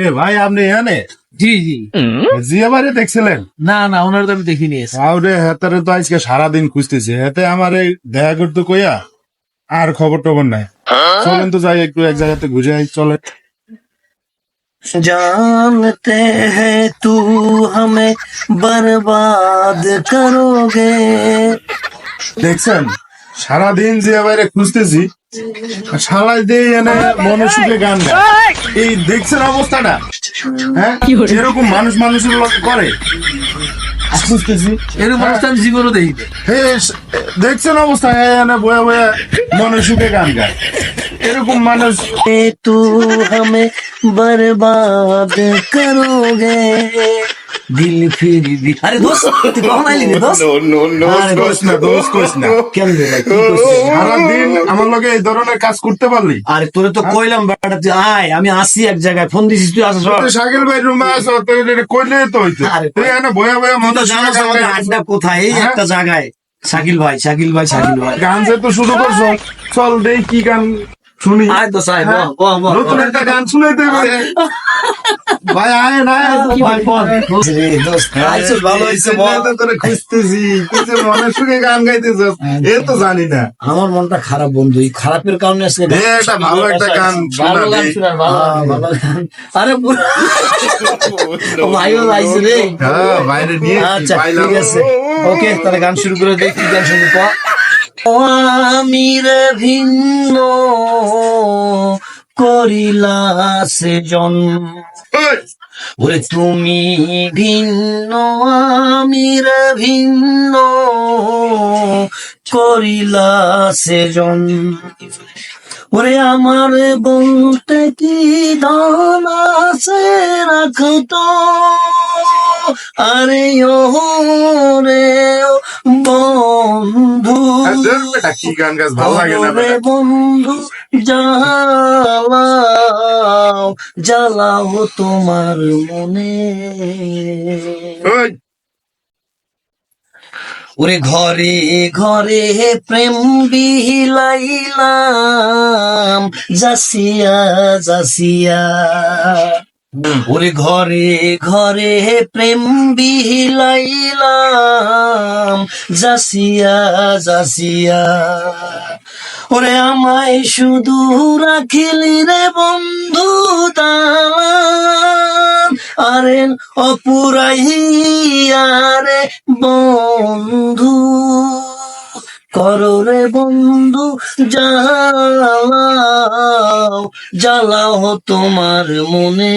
এ ভাই আপনি এখানে জি জি জিয়া বাড়ি দেখছিলেন? না না ওনার তো আমি দেখিনি। আরে হেতারে তো আজকে সারাদিন খুঁজতেছি, হেতে আমার এই দেখা করতে কইয়া আর খবর টবর নাই। চলেন তো যাই একটু এক জায়গাতে ঘুরে আই, চলে। जानते हैं तू हमें बर्बाद करोगे। দেখছেন সারাদিন জিয়া বাইরে খুঁজতেছি, শালাই দিয়ে এনে মনে সুখে গান গায়। এই দেখছেন অবস্থাটা? হ্যাঁ, এরকম মানুষ মানুষের লোক করে খুঁজতেছি। এরকম অবস্থা আমি জীবনও দেখি নাই। হে, দেখছেন অবস্থা? এনে বয়া বয়া মনে সুখে গান গায়। এরকম মানুষ तू हमें बर्बाद करोगे। दिल फिर भी अरे दोस्त तू कौन आई रे दोस्त? আরে দোষ না, দোষ কইস না। কেন রে ভাই, কি করছিস? সারাদিন আমার লগে এই ধরনের কাজ করতে পারলি? আরে তোরে তো কইলাম বেটা তুই আয়, আমি আসি এক জায়গায়, ফোন দিছিস তুই আসছ। তুই শাকিল ভাই রুমে আসো, তুই এটা কইলে তো হইতো। আরে তুই এনে বয়া বয়া তুই মনে তো সুখে জানাস গান আমাদের গাইতেছিস। আড্ডা কোথায়, এই হ্যাঁ? একটা জায়গায়। শাকিল ভাই শাকিল ভাই শাকিল ভাই গান যে তো শুরু করছো, চল দেই কি গান শুনি। আয় তো সাহেব হ্যাঁ? বল নতুন একটা গান শুনে দেবে ভাই। আয় না ভাই বল রে দোস্ত আইছস, ভালো হইছে বল। তোরে খুঁজতেছি, তুই যে মনে সুখে গান গাইতেছ এ তো জানি না। আমার মনটা খারাপ বন্ধু, এই খারাপের কারণে আজকে এ একটা ভালো একটা গান শোনা ভালো গান দে। শোনার, ভালো গান। ভালো গান। আরে ভাইও আইছে রে। হ্যাঁ, বাইরে নিয়ে আচ্ছা ঠিক আছে, ওকে তাহলে গান শুরু করে দেখ, কি গান শুনবি পা। আমি রে ভিন্ন করিলা সে জন্ম, ওরে তুমি ভিন্ন আমি রে ভিন্ন করিলা সে জন্ম, ওরে আমার বলতে কি ধন আছে রাখতো, আরে ও রে ও বন্ধু, বেটা কি গান গাছ ভালো লাগে না রে বেটা। বন্ধু জ্বালাও জ্বালাও তোমার মনে, ওই, ওরে ঘরে ঘরে প্রেম বিহিলাইলাম জাসিয়া জাসিয়া, ওরে ঘরে ঘরে প্রেম বিহিলাইলাম জাসিয়া জাসিয়া, ওরে আমায় শুধু রাখিলি রে বন্ধু তালাম, আরে অপুরাইয়া রে বন্ধু, করো রে বন্ধু জ্বালাও জ্বালাও তোমার মনে।